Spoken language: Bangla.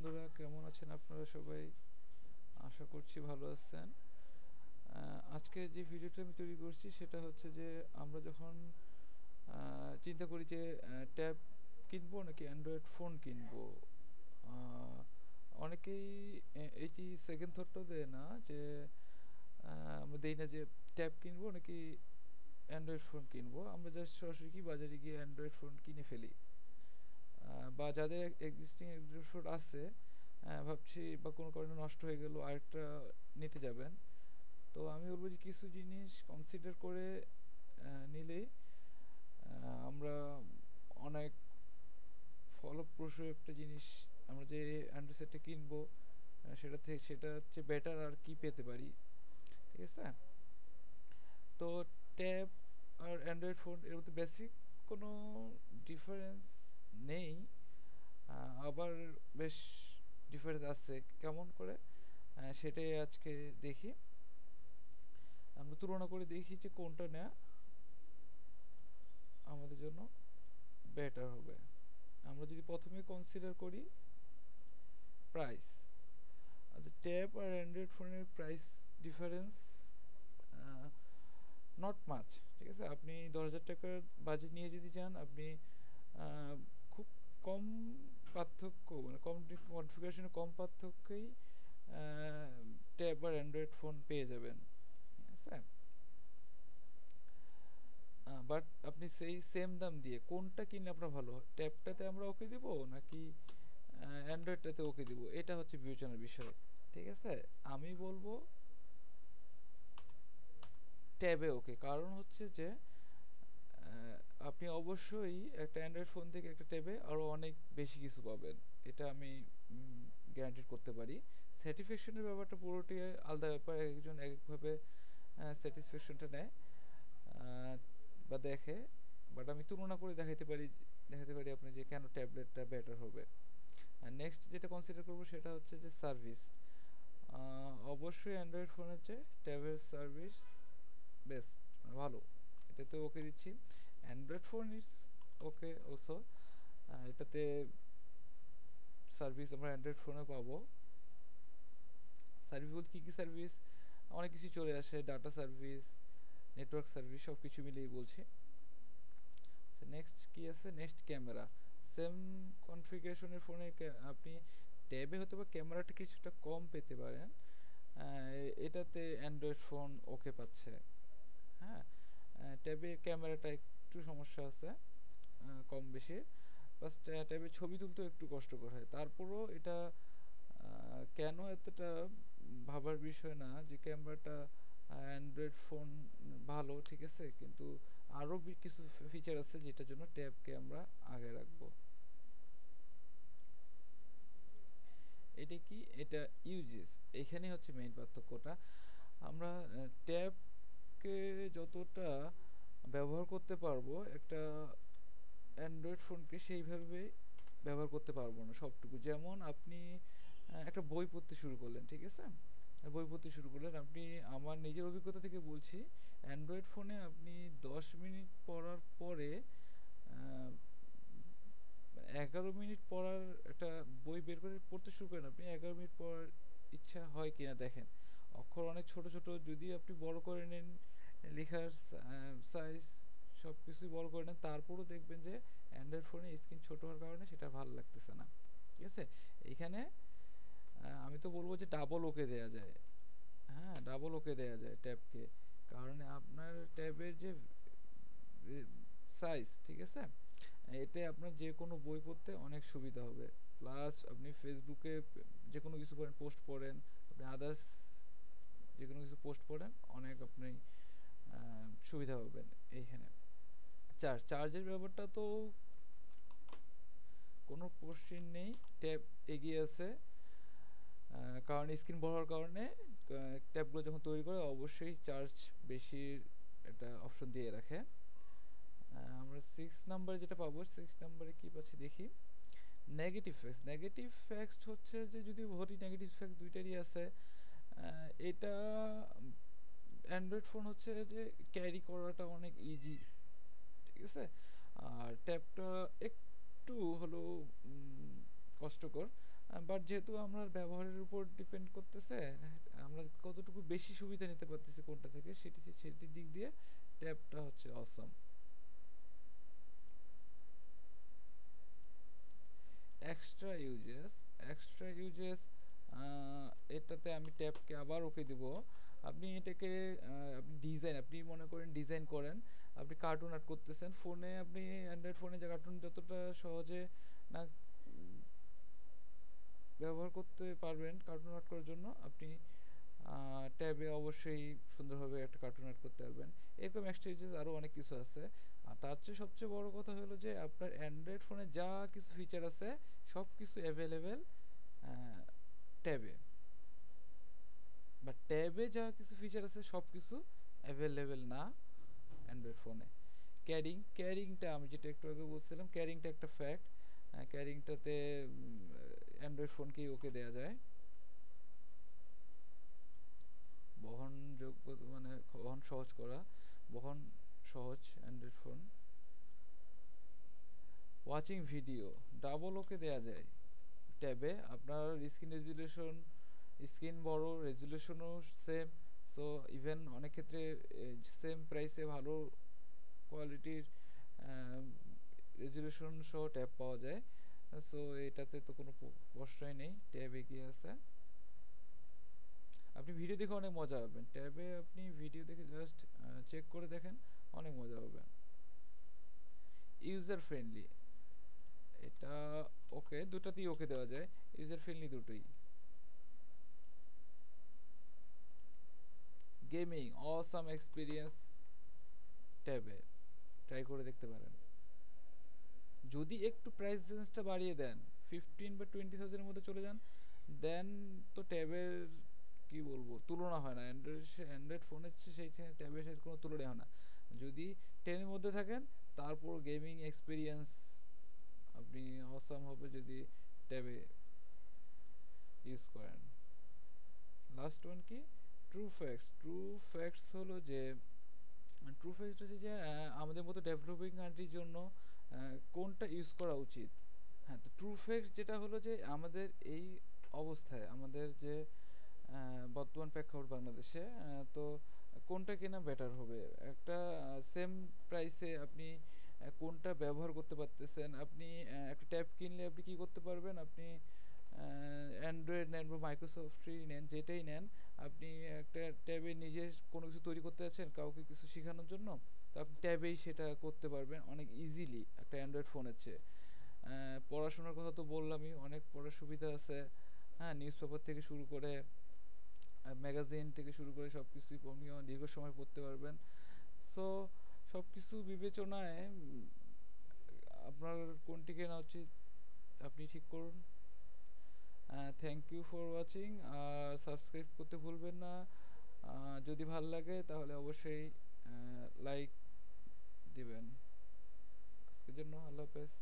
বন্ধুরা, কেমন আছেন আপনারা সবাই? আশা করছি ভালো আছেন। আজকে যে ভিডিওটা আমি তৈরি করছি সেটা হচ্ছে যে আমরা যখন চিন্তা করি যে ট্যাব কিনবো নাকি অ্যান্ড্রয়েড ফোন কিনবো, আহ, অনেকেই এই যে সেকেন্ড থটটাও দেয় না যে আমরা দেই না যে ট্যাব কিনবো নাকি অ্যান্ড্রয়েড ফোন কিনবো। আমরা জাস্ট সরাসরি কি বাজারে গিয়ে অ্যান্ড্রয়েড ফোন কিনে ফেলি। বা যাদের এক্সিস্টিং অ্যান্ড্রয়েড ফোন আছে, ভাবছি বা কোনো কারণে নষ্ট হয়ে গেল আরেকটা নিতে যাবেন, তো আমি বলবো যে কিছু জিনিস কনসিডার করে নিলেই আমরা অনেক ফলপ্রসূ একটা জিনিস, আমরা যে অ্যান্ড্রয়েড সেটটা কিনবো সেটা হচ্ছে বেটার আর কি পেতে পারি। ঠিক আছে? তো ট্যাব আর অ্যান্ড্রয়েড ফোন এর মধ্যে বেসিক কোনো ডিফারেন্স নেই, আবার বেশ ডিফারেন্স আছে। কেমন করে সেটাই আজকে দেখি। আমরা তুলনা করে দেখি যে কোনটা নেওয়া আমাদের জন্য বেটার হবে। আমরা যদি প্রথমে কনসিডার করি প্রাইস, আচ্ছা ট্যাব আর অ্যান্ড্রয়েড ফোনের প্রাইস ডিফারেন্স নট মাচ। ঠিক আছে, আপনি 10,000 টাকার বাজেট নিয়ে যদি যান, আপনি খুব কম পার্থক্য, মানে কম কনফিগারেশনে কম পার্থক্যেই ট্যাব আর অ্যান্ড্রয়েড ফোন পেয়ে যাবেন। ঠিক আছে, বাট আপনি সেই সেম দাম দিয়ে কোনটা কিনলে আপনার ভালো হয়, ট্যাবটাতে আমরা ওকে দিব নাকি অ্যান্ড্রয়েডটাতে ওকে দিব, এটা হচ্ছে বিবেচনার বিষয়। ঠিক আছে, আমি বলবো ট্যাবে ওকে। কারণ হচ্ছে যে আপনি অবশ্যই একটা অ্যান্ড্রয়েড ফোন থেকে একটা ট্যাবে আরও অনেক বেশি কিছু পাবেন, এটা আমি গ্যারান্টি করতে পারি। স্যাটিসফ্যাকশনের ব্যাপারটা পুরোটাই আলাদা ব্যাপার, একজন একভাবে স্যাটিসফ্যাকশনটা নেয় বা দেখে। বাট আমি তুলনা করে দেখাতে পারি আপনি যে কেন ট্যাবলেটটা বেটার হবে। আর নেক্সট যেটা কনসিডার করবো সেটা হচ্ছে যে সার্ভিস। অবশ্যই অ্যান্ড্রয়েড ফোনের চেয়ে ট্যাবের সার্ভিস বেস্ট, ভালো, এটাতে ওকে দিচ্ছি। Android phone is okay also, এটাতে সার্ভিস আমরা অ্যান্ড্রয়েড ফোনে পাবো। সার্ভিস বলতে কী কী সার্ভিস, অনেক কিছু চলে আসে, ডাটা সার্ভিস, নেটওয়ার্ক সার্ভিস, সব কিছু মিলিয়ে বলছি। নেক্সট কি আছে, নেক্সট ক্যামেরা। সেম কনফিগারেশনের ফোনে আপনি ট্যাবে হয়তো বা ক্যামেরাটা কিছুটা কম পেতে পারেন, এটাতে অ্যান্ড্রয়েড ফোন ওকে পাচ্ছে। হ্যাঁ, ট্যাবে ক্যামেরাটা একটু সমস্যা আছে, কম বেশি, প্লাস ট্যাবে ছবি তুলতেও একটু কষ্টকর হয়। তারপরও এটা কেন এতটা ভাবার বিষয় না যে ক্যামেরাটা অ্যান্ড্রয়েড ফোন ভালো, ঠিক আছে, কিন্তু আরও কিছু ফিচার আছে যেটার জন্য ট্যাবকে আমরা আগে রাখবো। এটা কি, এটা ইউজেস, এখানে হচ্ছে মেইন পার্থক্যটা। আমরা ট্যাবকে যতটা ব্যবহার করতে পারবো, একটা অ্যান্ড্রয়েড ফোনকে সেইভাবে ব্যবহার করতে পারবো না সবটুকু। যেমন আপনি একটা বই পড়তে শুরু করলেন, ঠিক আছে, বই পড়তে শুরু করলেন আপনি, আমার নিজের অভিজ্ঞতা থেকে বলছি, অ্যান্ড্রয়েড ফোনে আপনি 10 মিনিট পড়ার পরে 11 মিনিট পড়ার একটা বই বের করে পড়তে শুরু করেন, আপনি 11 মিনিট পড়ার ইচ্ছা হয় কিনা দেখেন। অক্ষর অনেক ছোট ছোট, যদি আপনি বড় করে নেন লেখার সাইজ, সব কিছুই বড় করে নেন, তারপরও দেখবেন যে অ্যান্ড্রয়েড ফোনে স্ক্রিন ছোট হওয়ার কারণে সেটা ভালো লাগতেছে না। ঠিক আছে, এইখানে আমি তো বলবো যে ডাবল ওকে দেয়া যায়। হ্যাঁ, ডাবল ওকে দেয়া যায় ট্যাবকে, কারণ আপনার ট্যাবের যে সাইজ, ঠিক আছে, এতে আপনার যে কোনো বই পড়তে অনেক সুবিধা হবে। প্লাস আপনি ফেসবুকে যে কোনো কিছু পড়েন, পোস্ট পড়েন, আপনি আদার্স যে কোনো কিছু পোস্ট পড়েন, অনেক আপনি সুবিধা পাবেন এইখানে। চার্জের ব্যাপারটা তো কোনো কোশ্চেন নেই, ট্যাব এগিয়ে আছে, কারণ স্ক্রিন বড় হওয়ার কারণে ট্যাবগুলো যখন তৈরি করে অবশ্যই চার্জ বেশির একটা অপশন দিয়ে রাখে। আমরা 6 নাম্বারে যেটা পাবো, 6 নাম্বারে কী পাচ্ছি দেখি, নেগেটিভ ফ্যাক্টস হচ্ছে যে যদি ধরি নেগেটিভ ফ্যাক্টস দুইটারই আছে, এটা অ্যান্ড্রয়েড ফোন হচ্ছে যে ক্যারি করাটা অনেক ইজি, ঠিক আছে, আর ট্যাবটা একটু হলো কষ্টকর। বাট যেহেতু আমরা ব্যবহারের উপর ডিপেন্ড করতেছে, আমরা কতটুকু বেশি সুবিধা নিতে পারতেছি কোনটা থেকে, সেটির দিক দিয়ে ট্যাবটা হচ্ছে অসাম। এক্সট্রা ইউজেস এটাতে আমি ট্যাবকে আবার ওকে দিব। আপনি এটাকে আপনি মনে করেন ডিজাইন করেন, আপনি কার্টুন আর্ট করতেছেন ফোনে, আপনি অ্যান্ড্রয়েড ফোনে যে কার্টুন যতটা সহজে না ব্যবহার করতে পারবেন কার্টুন আর্ট করার জন্য, আপনি ট্যাবে অবশ্যই সুন্দরভাবে একটা কার্টুন আর্ট করতে পারবেন। এরকম এক্সট্রা ইউজেস আরও অনেক কিছু আছে। আর তার চেয়ে সবচেয়ে বড় কথা হলো যে আপনার অ্যান্ড্রয়েড ফোনে যা কিছু ফিচার আছে সব কিছু অ্যাভেলেবেল ট্যাবে, বা ট্যাবে যা কিছু ফিচার আছে সব কিছু অ্যাভেলেবেল না অ্যান্ড্রয়েড ফোনে। ক্যারিংটা আমি যেটা একটু আগে বলছিলাম, ক্যারিংটা একটা ফ্যাক্ট। ক্যারিংটাতে অ্যান্ড্রয়েড ফোনকেই ওকে দেওয়া যায়। বহনযোগ্য মানে বহন সহজ করা, বহন সহজ Android phone. Watching video double okay দেওয়া যায় ট্যাবে। আপনার স্ক্রিন বড়, রেজুলেশনও সেম। সো ইভেন অনেক ক্ষেত্রে সেম প্রাইসে ভালো কোয়ালিটির রেজুলেশন সহ ট্যাব পাওয়া যায়। সো এটাতে তো কোনো প্রশ্নই নেই, ট্যাব এগিয়ে আছে। আপনি ভিডিও দেখে অনেক মজা পাবেন ট্যাবে, আপনি ভিডিও দেখে জাস্ট চেক করে দেখেন, অনেক মজা হবে। ইউজার ফ্রেন্ডলি এটা ওকে, দুটাতেই ওকে দেওয়া যায়, ইউজার ফ্রেন্ডলি দুটোই। গেমিং অসাম এক্সপিরিয়েন্স ট্যাবে ট্রাই করে দেখতে পারেন। যদি একটু প্রাইস রেঞ্জটা বাড়িয়ে দেন, 15 বা 20,000 এর মধ্যে চলে যান, দেন তো ট্যাবের কি বলবো তুলনা হয় না। অ্যান্ড্রয়েড ফোনের সেই ট্যাবের সাথে কোনো তুলনা হয় না। যদি 10-এর মধ্যে থাকেন তারপর গেমিং এক্সপিরিয়েন্স আপনি অসাম হবে যদি ট্যাবে ইউজ করেন। লাস্ট ওয়ান কি, ট্রু ফ্যাক্টস হলো যে ট্রু ফ্যাক্ট হচ্ছে যে আমাদের মতো ডেভেলপিং কান্ট্রির জন্য কোনটা ইউজ করা উচিত। হ্যাঁ, তো ট্রু ফ্যাক্ট যেটা হলো যে আমাদের এই অবস্থায়, আমাদের যে বর্তমান প্রেক্ষাপট বাংলাদেশে, তো কোনটা কেনা বেটার হবে, একটা সেম প্রাইসে আপনি কোনটা ব্যবহার করতে পারতেছেন। আপনি একটা ট্যাব কিনলে আপনি কি করতে পারবেন, আপনি অ্যান্ড্রয়েড নেন বা মাইক্রোসফটই নেন, যেটাই নেন, আপনি একটা ট্যাবে নিজে কোনো কিছু তৈরি করতে যাচ্ছেন কাউকে কিছু শেখানোর জন্য, তো আপনি ট্যাবেই সেটা করতে পারবেন অনেক ইজিলি একটা অ্যান্ড্রয়েড ফোনের চেয়ে। পড়াশোনার কথা তো বললামই, অনেক পড়ার সুবিধা আছে। হ্যাঁ, নিউজ পেপার থেকে শুরু করে ম্যাগাজিন থেকে শুরু করে সব কিছুই আপনি দীর্ঘ সময় পড়তে পারবেন। সো সব কিছু বিবেচনায় আপনার কোনটি কেনা উচিত আপনি ঠিক করুন। থ্যাংক ইউ ফর ওয়াচিং, আর সাবস্ক্রাইব করতে ভুলবেন না। যদি ভাল লাগে তাহলে অবশ্যই লাইক দিবেন। আজকের জন্য আল্লাহ হাফেজ।